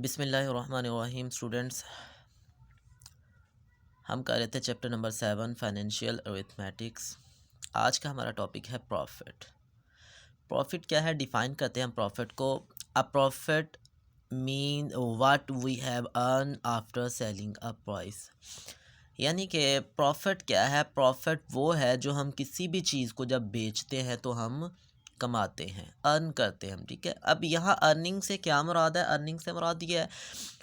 बिस्मिल्लाहिर्रहमानिर्रहीम स्टूडेंट्स, हम कर रहे थे चैप्टर नंबर 7 फाइनेंशियल अरिथमेटिक्स। आज का हमारा टॉपिक है प्रॉफिट। प्रॉफिट क्या है, डिफ़ाइन करते हैं हम प्रॉफिट को। A profit mean what we have earn after selling a price. यानी कि प्रॉफिट क्या है, प्रॉफिट वो है जो हम किसी भी चीज़ को जब बेचते हैं तो हम कमाते हैं, अर्न करते हैं हम। ठीक है, अब यहाँ अर्निंग से क्या मुराद है? अर्निंग से मुराद ये है,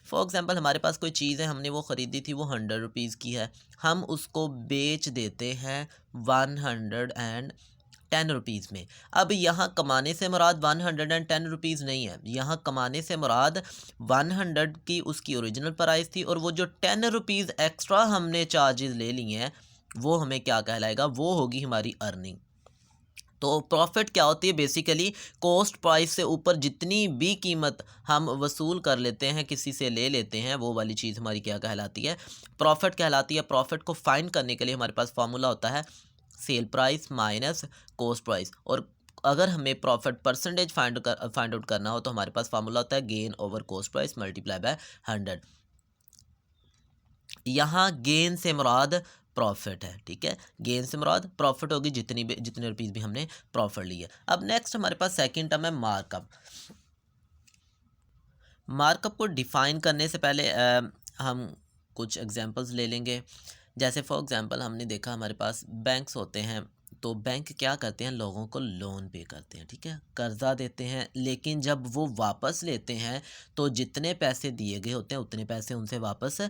फॉर एग्ज़ाम्पल हमारे पास कोई चीज़ है, हमने वो ख़रीदी थी, वो 100 रुपीज़ की है, हम उसको बेच देते हैं 110 रुपीज़ में। अब यहाँ कमाने से मुराद 110 रुपीज़ नहीं है, यहाँ कमाने से मुराद 100 की उसकी ओरिजिनल प्राइस थी, और वो जो 10 रुपीज़ एक्स्ट्रा हमने चार्जेस ले लिए हैं वो हमें क्या कहलाएगा? वो होगी हमारी अर्निंग। तो प्रॉफिट क्या होती है? बेसिकली कॉस्ट प्राइस से ऊपर जितनी भी कीमत हम वसूल कर लेते हैं, किसी से ले लेते हैं, वो वाली चीज़ हमारी क्या कहलाती है? प्रॉफिट कहलाती है। प्रॉफिट को फाइंड करने के लिए हमारे पास फार्मूला होता है cell price minus cost price, और अगर हमें प्रॉफिट परसेंटेज फाइंड आउट करना हो तो हमारे पास फार्मूला होता है gain over cost price multiply by 100। यहाँ गेन से मुराद प्रॉफिट है। ठीक है, गेन से मुराद प्रॉफिट होगी, जितने रुपीज़ भी हमने प्रॉफिट लिए। अब नेक्स्ट हमारे पास सेकंड टर्म है मार्कअप। मार्कअप को डिफ़ाइन करने से पहले हम कुछ एग्जांपल्स ले लेंगे। जैसे फॉर एग्जांपल हमने देखा हमारे पास बैंक्स होते हैं, तो बैंक क्या करते हैं? लोगों को लोन पे करते हैं, ठीक है, कर्ज़ा देते हैं, लेकिन जब वो वापस लेते हैं तो जितने पैसे दिए गए होते हैं उतने पैसे उनसे वापस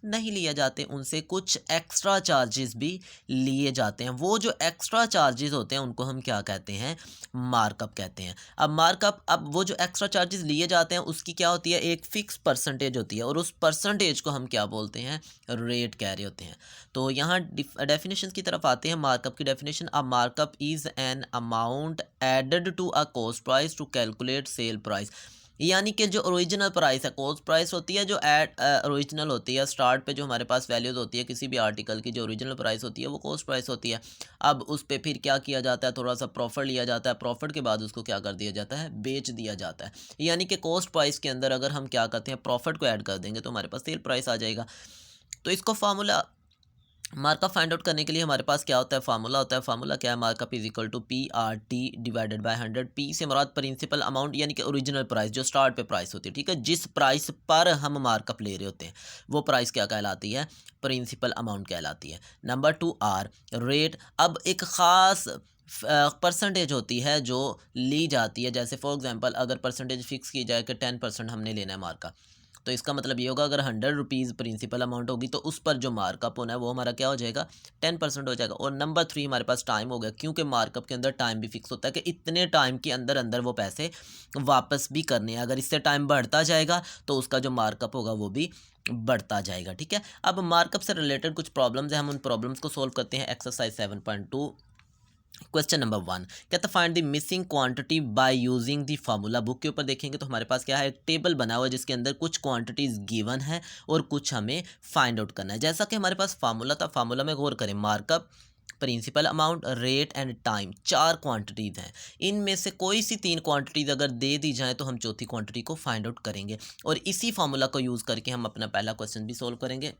नहीं लिए जाते, उनसे कुछ एक्स्ट्रा चार्जेस भी लिए जाते हैं। वो जो एक्स्ट्रा चार्जेस होते हैं उनको हम क्या कहते हैं? मार्कअप कहते हैं। अब वो जो एक्स्ट्रा चार्जेस लिए जाते हैं उसकी क्या होती है? एक फ़िक्स परसेंटेज होती है, और उस परसेंटेज को हम क्या बोलते हैं? रेट कह रहे होते हैं। तो यहाँ डेफिनेशन की तरफ आते हैं। मार्कअप की डेफिनेशन: a markup is an amount added to a cost price to calculate sale price. यानी कि जो ओरिजिनल प्राइस है, कॉस्ट प्राइस होती है जो ओरिजिनल होती है, स्टार्ट पे जो हमारे पास वैल्यूज़ होती है किसी भी आर्टिकल की, जो ओरिजिनल प्राइस होती है वो कॉस्ट प्राइस होती है। अब उस पे फिर क्या किया जाता है? थोड़ा सा प्रॉफिट लिया जाता है, प्रॉफिट के बाद उसको क्या कर दिया जाता है? बेच दिया जाता है। यानी कि कॉस्ट प्राइस के अंदर अगर हम क्या करते हैं? प्रॉफिट को ऐड कर देंगे तो हमारे पास सेल प्राइस आ जाएगा। तो इसको फार्मूला मार्कअप फाइंड आउट करने के लिए हमारे पास क्या होता है? फार्मूला होता है। फार्मूला क्या है? Markup is equal to PRT divided by 100। P से मुराद प्रिंसिपल अमाउंट, यानी कि ओरिजिनल प्राइस जो स्टार्ट पे प्राइस होती है। ठीक है, जिस प्राइस पर हम मार्कअप ले रहे होते हैं वो प्राइस क्या कहलाती है? प्रिंसिपल अमाउंट कहलाती है। Number 2 R rate. अब एक ख़ास परसेंटेज होती है जो ली जाती है। जैसे फॉर एग्जांपल अगर परसेंटेज फिक्स की जाए कि 10% हमने लेना है मार्कअप, तो इसका मतलब ये होगा अगर 100 रुपीज़ प्रिंसिपल अमाउंट होगी तो उस पर जो मार्कअप होना है वो हमारा क्या हो जाएगा? 10% हो जाएगा। और नंबर 3 हमारे पास टाइम हो गया, क्योंकि मार्कअप के अंदर टाइम भी फिक्स होता है कि इतने टाइम के अंदर अंदर वो पैसे वापस भी करने हैं। अगर इससे टाइम बढ़ता जाएगा तो उसका जो मार्कअप होगा वो भी बढ़ता जाएगा। ठीक है, अब मार्कअप से रिलेटेड कुछ प्रॉब्लम्स हैं, हम उन प्रॉब्लम्स को सोल्व करते हैं। एक्सरसाइज 7.2 क्वेश्चन नंबर 1 कहता find the missing quantity by using the formula. Book के ऊपर देखेंगे तो हमारे पास क्या है? एक टेबल बना हुआ है जिसके अंदर कुछ क्वांटिटीज गिवन है और कुछ हमें फाइंड आउट करना है। जैसा कि हमारे पास फार्मूला था, फार्मूला में गौर करें, markup, principal amount, rate and time, 4 quantities हैं। इनमें से कोई सी 3 क्वांटिटीज़ अगर दे दी जाए तो हम चौथी क्वांटिटी को फाइंड आउट करेंगे, और इसी फार्मूला को यूज़ करके हम अपना पहला क्वेश्चन भी सोल्व करेंगे।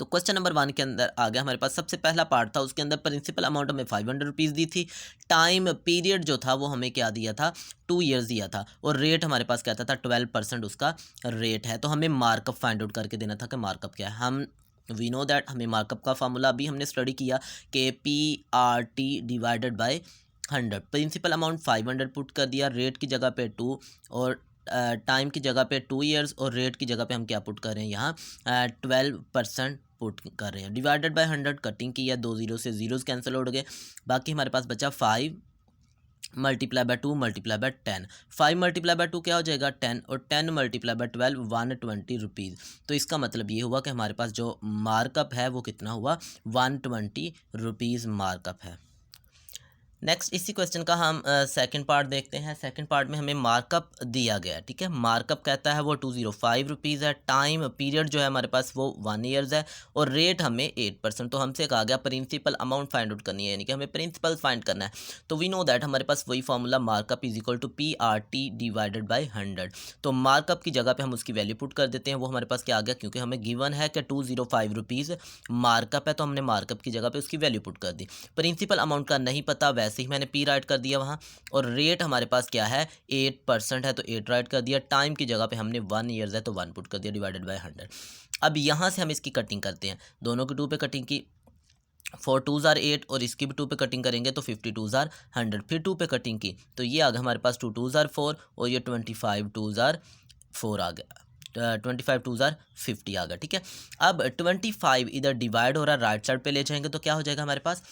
तो क्वेश्चन नंबर 1 के अंदर आ गया हमारे पास। सबसे पहला पार्ट था, उसके अंदर प्रिंसिपल अमाउंट हमें 500 रुपीज़ दी थी, टाइम पीरियड जो था वो हमें क्या दिया था? 2 ईयर्स दिया था, और रेट हमारे पास क्या था? 12% उसका रेट है। तो हमें मार्कअप फाइंड आउट करके देना था कि मार्कअप क्या है। हम वी नो दैट हमें मार्कअप का फार्मूला अभी हमने स्टडी किया कि PRT divided by 100। Principal amount 500 put कर दिया, रेट की जगह पे 2, और टाइम की जगह पे 2 ईयर्स, और रेट की जगह पे हम क्या पुट कर रहे हैं यहाँ? 12% पुट कर रहे हैं। डिवाइडेड बाय 100 कटिंग की है, 2 जीरो से जीरोस कैंसिल हो गए, बाकी हमारे पास बचा 5 multiply by 2 multiply by 10। 5 multiply by 2 क्या हो जाएगा? 10, और 10 मल्टीप्लाई बाय 12 120 रुपीज़। तो इसका मतलब ये हुआ कि हमारे पास जो मार्कअप है वो कितना हुआ? 120 रुपीज़ मार्कअप है। नेक्स्ट इसी क्वेश्चन का हम सेकंड पार्ट देखते हैं। सेकंड पार्ट में हमें मार्कअप दिया गया है, ठीक है। मार्कअप कहता है वो 205 रुपीज़ है। टाइम पीरियड जो है हमारे पास वो 1 ईयर्स है और रेट हमें 8%। तो हमसे कहा गया प्रिंसिपल अमाउंट फाइंड आउट करनी है, यानी कि हमें प्रिंसिपल फाइंड करना है। तो वी नो दैट हमारे पास वही formula markup is equal to PRT divided by 100। तो मार्कअप की जगह पे हम उसकी वैल्यू पुट कर देते हैं। वो हमारे पास क्या आ गया, क्योंकि हमें गिवन है कि 205 रुपीज़ मार्कअप है, तो हमने मार्कअप की जगह पे उसकी वैल्यू पुट कर दी। प्रिंसिपल अमाउंट का नहीं पता, वैसे ही मैंने P राइट कर दिया वहाँ। और रेट हमारे पास क्या है, 8% है, तो 8 राइट कर दिया। टाइम की जगह पे हमने 1 ईयर्स है, तो 1 पुट कर दिया डिवाइडेड बाई 100। अब यहाँ से हम इसकी कटिंग करते हैं, दोनों की 2 पे कटिंग की। 4 2s आर 8 और इसकी भी 2 पे कटिंग करेंगे तो 50 2s आर 100। फिर 2 पे कटिंग की तो ये आ गया हमारे पास 2 2s आर 4 और ये 25 2s आर 4 आ गया। 25 2s आर 50 आ गया, ठीक है। अब 25 इधर डिवाइड हो रहा है, राइट साइड पे ले जाएंगे तो क्या हो जाएगा हमारे पास,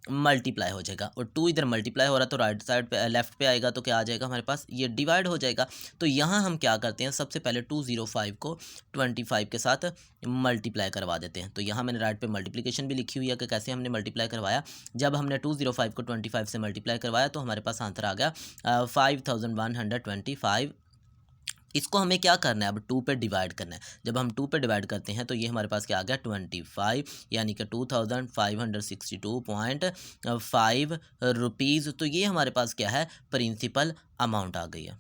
मल्टीप्लाई हो जाएगा। और 2 इधर मल्टीप्लाई हो रहा है तो राइट साइड पे लेफ्ट पे आएगा तो क्या आ जाएगा हमारे पास, ये डिवाइड हो जाएगा। तो यहाँ हम क्या करते हैं, सबसे पहले 205 को 25 के साथ मल्टीप्लाई करवा देते हैं। तो यहाँ मैंने राइट पे मल्टीप्लिकेशन भी लिखी हुई है कि कैसे हमने मल्टीप्लाई करवाया। जब हमने 205 को 25 से मल्टीप्लाई करवाया तो हमारे पास आंसर आ गया 5125। इसको हमें क्या करना है, अब 2 पे डिवाइड करना है। जब हम 2 पे डिवाइड करते हैं तो ये हमारे पास क्या आ गया 25, यानी कि 2562.5 रुपीज़। तो ये हमारे पास क्या है, प्रिंसिपल अमाउंट आ गई है।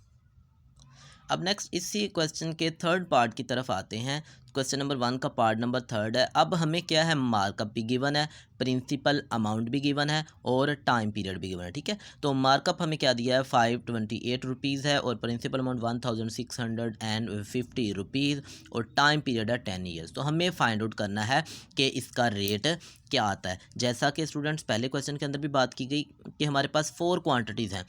अब नेक्स्ट इसी क्वेश्चन के थर्ड पार्ट की तरफ आते हैं। क्वेश्चन नंबर 1 का पार्ट नंबर थर्ड है। अब हमें क्या है, मार्कअप भी गिवन है, प्रिंसिपल अमाउंट भी गिवन है और टाइम पीरियड भी गिवन है, ठीक है। तो मार्कअप हमें क्या दिया है, 528 रुपीज़ है और प्रिंसिपल अमाउंट 1650 रुपीज़ और टाइम पीरियड है 10 ईयर्स। तो हमें फाइंड आउट करना है कि इसका रेट क्या आता है। जैसा कि स्टूडेंट्स पहले क्वेश्चन के अंदर भी बात की गई कि हमारे पास 4 क्वांटिटीज़ हैं,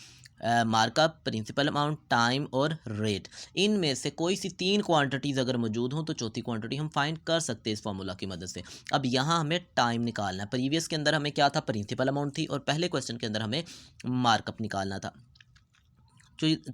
मार्कअप, प्रिंसिपल अमाउंट, टाइम और रेट। इनमें से कोई सी 3 क्वांटिटीज़ अगर मौजूद हों तो चौथी क्वांटिटी हम फाइंड कर सकते हैं इस फार्मूला की मदद से। अब यहाँ हमें टाइम निकालना है। प्रीवियस के अंदर हमें क्या था, प्रिंसिपल अमाउंट थी और पहले क्वेश्चन के अंदर हमें मार्कअप निकालना था।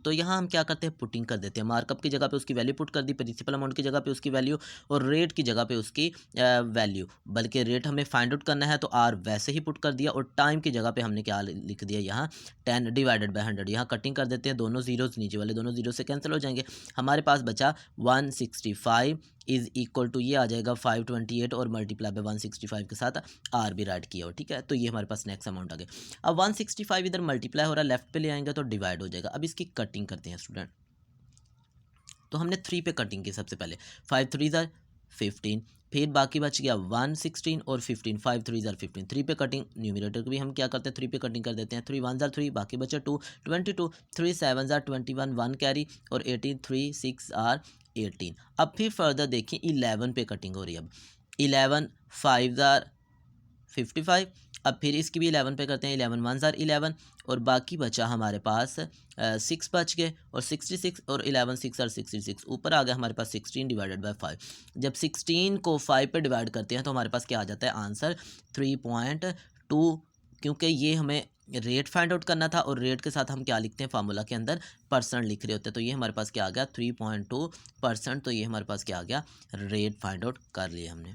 तो यहाँ हम क्या करते हैं, पुटिंग कर देते हैं। मार्कअप की जगह पे उसकी वैल्यू पुट कर दी, प्रिंसिपल अमाउंट की जगह पे उसकी वैल्यू और रेट की जगह पे उसकी वैल्यू। बल्कि रेट हमें फाइंड आउट करना है तो आर वैसे ही पुट कर दिया और टाइम की जगह पे हमने क्या लिख दिया यहाँ 10 डिवाइडेड बाई 100। यहाँ कटिंग कर देते हैं, दोनों जीरोज नीचे वाले दोनों जीरो से कैंसिल हो जाएंगे। हमारे पास बचा 165 इज़ इक्वल टू, ये आ जाएगा 528 और मल्टीप्लाई बाय 165 के साथ आर भी राइट किया हो, ठीक है। तो ये हमारे पास नेक्स्ट अमाउंट आ गया। अब 165 इधर मल्टीप्लाई हो रहा है, लेफ्ट पे ले आएंगे तो डिवाइड हो जाएगा। अब इसकी कटिंग करते हैं स्टूडेंट। तो हमने 3 पे कटिंग की सबसे पहले, 5 3 ज़ार 15, फिर बाकी बच गया 116 और 15, 5 3 ज़ार 15। 3 पे कटिंग, न्यूमरेटर को भी हम क्या करते हैं 3 पे कटिंग कर देते हैं। 3 1 ज़ार 3, बाकी बचा 2 22, 3 7 ज़ार 21, 1 कैरी और 18, 3 6 आर 18। अब फिर फर्दर देखिए 11 पे कटिंग हो रही है। अब 11 5 ज़ार 55। अब फिर इसकी भी 11 पे करते हैं, 11 1 ज़ार 11 और बाकी बचा हमारे पास 6 बच गए और 66 और 11 6 और 66 ऊपर आ गया हमारे पास 16 डिवाइडेड बाय 5। जब 16 को 5 पे डिवाइड करते हैं तो हमारे पास क्या आ जाता है आंसर 3.2, क्योंकि ये हमें रेट फाइंड आउट करना था और रेट के साथ हम क्या लिखते हैं फार्मूला के अंदर, परसेंट लिख रहे होते हैं। तो ये हमारे पास क्या आ गया 3.2%। तो ये हमारे पास क्या आ गया, रेट फाइंड आउट कर लिया हमने।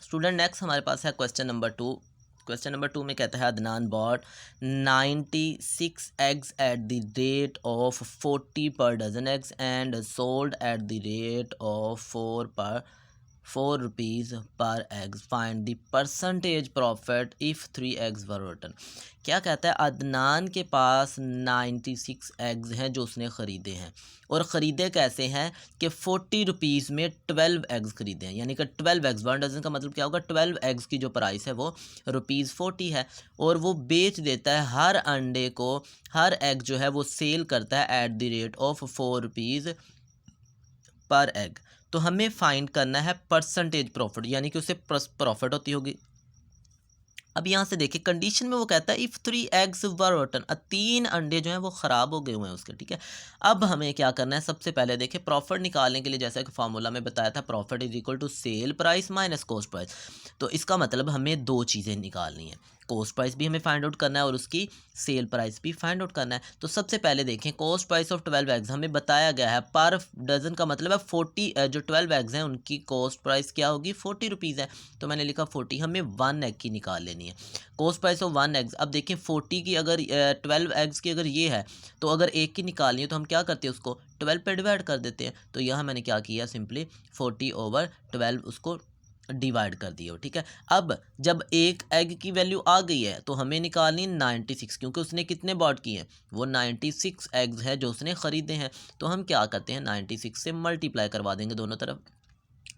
स्टूडेंट नेक्स्ट हमारे पास है क्वेश्चन नंबर 2। क्वेश्चन नंबर 2 में कहता है Adnan bought 96 eggs at the rate of 40 per dozen eggs and sold at the rate of 4 rupees per eggs, find the percentage profit if 3 eggs were return. क्या कहता है, अदनान के पास 96 eggs हैं जो उसने ख़रीदे हैं और ख़रीदे कैसे हैं कि 40 रुपीज़ में 12 एग्स ख़रीदे हैं, यानी कि 12 एग्स, 1 डजन का मतलब क्या होगा, 12 एग्स की जो प्राइस है वो ₹40 है और वो बेच देता है हर अंडे को, हर एग जो है वो सेल करता है eight the rate of 4 rupees पर एग। तो हमें फाइंड करना है परसेंटेज प्रॉफिट, यानी कि उसे प्रॉफिट होती होगी। अब यहाँ से देखिए कंडीशन में वो कहता है इफ़ 3 एग्स वर रोटन, 3 अंडे जो हैं वो ख़राब हो गए हुए हैं उसके, ठीक है। अब हमें क्या करना है, सबसे पहले देखिए प्रॉफिट निकालने के लिए जैसा कि फार्मूला में बताया था, profit is equal to sale price minus cost price. तो इसका मतलब हमें 2 चीज़ें निकालनी है। कॉस्ट प्राइस भी हमें फाइंड आउट करना है और उसकी सेल प्राइस भी फाइंड आउट करना है। तो सबसे पहले देखें कॉस्ट प्राइस ऑफ 12 एग्स हमें बताया गया है पर डजन का मतलब है 40 जो 12 एग्स हैं उनकी कॉस्ट प्राइस क्या होगी 40 रुपीज़ है। तो मैंने लिखा 40, हमें 1 एग की निकाल लेनी है कॉस्ट प्राइस ऑफ 1 एग्स। अब देखें 40 की अगर 12 एग्स की अगर ये है तो अगर एक की निकालनी है तो हम क्या करते हैं उसको 12 पे डिवाइड कर देते हैं। तो यहाँ मैंने क्या किया सिंपली 40/12 उसको डिवाइड कर दिया। ठीक है, अब जब एक एग की वैल्यू आ गई है तो हमें निकालनी 96 क्योंकि उसने कितने बॉट किए हैं वो 96 एग्स है जो उसने ख़रीदे हैं। तो हम क्या करते हैं 96 से मल्टीप्लाई करवा देंगे दोनों तरफ,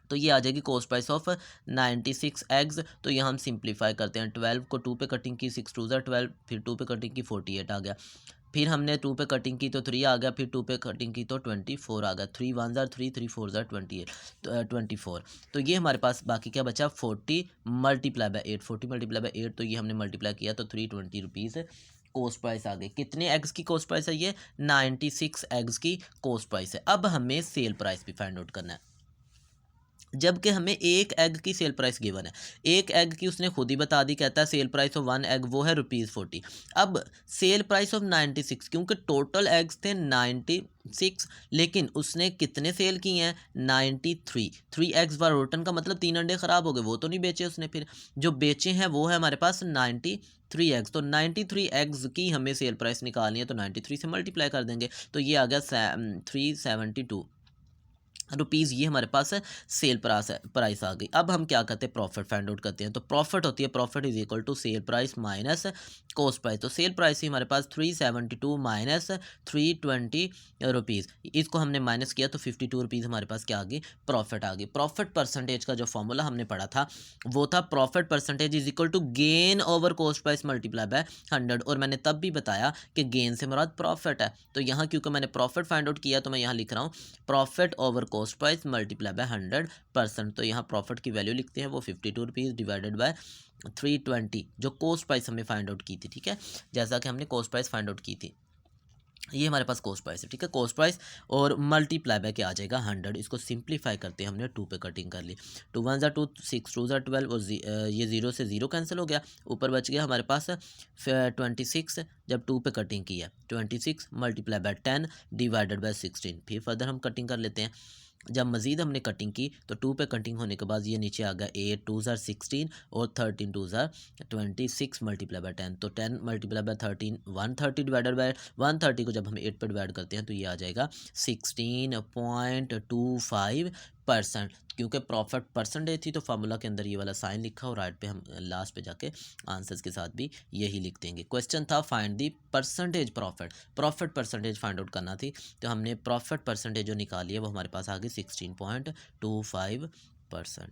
तो ये आ जाएगी कॉस्ट प्राइस ऑफ 96 एग्स। तो यहाँ हम सिंप्लीफाई करते हैं 12 को 2 पे कटिंग की 6 2 12, फिर 2 पे कटिंग की 48 आ गया, फिर हमने 2 पे कटिंग की तो 3 आ गया, फिर 2 पे कटिंग की तो 24 आ गया। 3 1 3 3 4 28 तो 24। तो ये हमारे पास बाकी क्या बचा 40 मल्टीप्लाई बाय 8, 40 मल्टीप्लाई बाय 8 तो ये हमने मल्टीप्लाई किया तो 320 रुपीज़ कॉस्ट प्राइस आ गई। कितने एग्स की कॉस्ट प्राइस है ये 96 एग्स की कॉस्ट प्राइस है। अब हमें सेल प्राइस भी फाइंड आउट करना है, जबकि हमें एक एग की सेल प्राइस गिवन है। एक एग की उसने खुद ही बता दी, कहता है सेल प्राइस ऑफ 1 एग वो है ₹40। अब सेल प्राइस ऑफ 96 क्योंकि टोटल एग्स थे 96 लेकिन उसने कितने सेल किए हैं 93। 3 एग्स वर रोटन का मतलब 3 अंडे ख़राब हो गए, वो तो नहीं बेचे उसने, फिर जो बेचे हैं वो है हमारे पास 93 एग्स। तो 93 एग्स की हमें सेल प्राइस निकालनी है तो 93 से मल्टीप्लाई कर देंगे तो ये आ गया 372 रुपीज़। ये हमारे पास है सेल प्राइस आ गई। अब हम क्या करते हैं प्रॉफिट फाइंड आउट करते हैं। तो प्रॉफिट होती है profit is equal to sale price minus cost price. तो सेल प्राइस ही हमारे पास 372 माइनस 320 रुपीज़, इसको हमने माइनस किया तो 52 रुपीज़ हमारे पास क्या आ गई प्रॉफिट आ गई। प्रॉफिट परसेंटेज का जो फॉर्मूला हमने पढ़ा था वो था profit percentage is equal to gain over cost price multiply by 100, और मैंने तब भी बताया कि गेन से मुराद प्रॉफिट है। तो यहाँ क्योंकि मैंने प्रॉफिट फाइंड आउट किया तो मैं यहाँ लिख रहा हूँ profit over cost price multiply by 100%। तो यहाँ प्रॉफिट की वैल्यू लिखते हैं वो 52 रुपीज़ डिवाइडेड बाय 320 जो कॉस्ट प्राइस हमने फाइंड आउट की थी। ठीक है, जैसा कि हमने कॉस्ट प्राइस फाइंड आउट की थी, ये हमारे पास कॉस्ट प्राइस है। ठीक है, कॉस्ट प्राइस और मल्टीप्लाई बाय क्या आ जाएगा 100। इसको सिंप्लीफाई करते हैं, हमने 2 पे कटिंग कर ली, 2 1 2 6 2 12 और ये 0 से 0 कैंसिल हो गया, ऊपर बच गया हमारे पास 26। जब 2 पे कटिंग की है 26 मल्टीप्लाई बाय 10 डिवाइडेड बाय 16। फिर फर्दर हम कटिंग कर लेते हैं, जब मज़ीद हमने कटिंग की तो 2 पे कटिंग होने के बाद ये नीचे आ गया 8 2 16 और 13 2 26 मल्टीप्लाई बाय 10। तो 10 मल्टीप्लाई बाय 13 130 डिवाइडेड बाय 130 को जब हम 8 पे डिवाइड करते हैं तो ये आ जाएगा 16.25%। क्योंकि प्रॉफिट परसेंटेज थी तो फार्मूला के अंदर ये वाला साइन लिखा और राइट पे हम लास्ट पे जाके आंसर्स के साथ भी यही लिख देंगे। क्वेश्चन था find the percentage profit, profit percentage find out करना थी तो हमने प्रॉफिट परसेंटेज जो निकाली है वो हमारे पास आ गई 16.25%।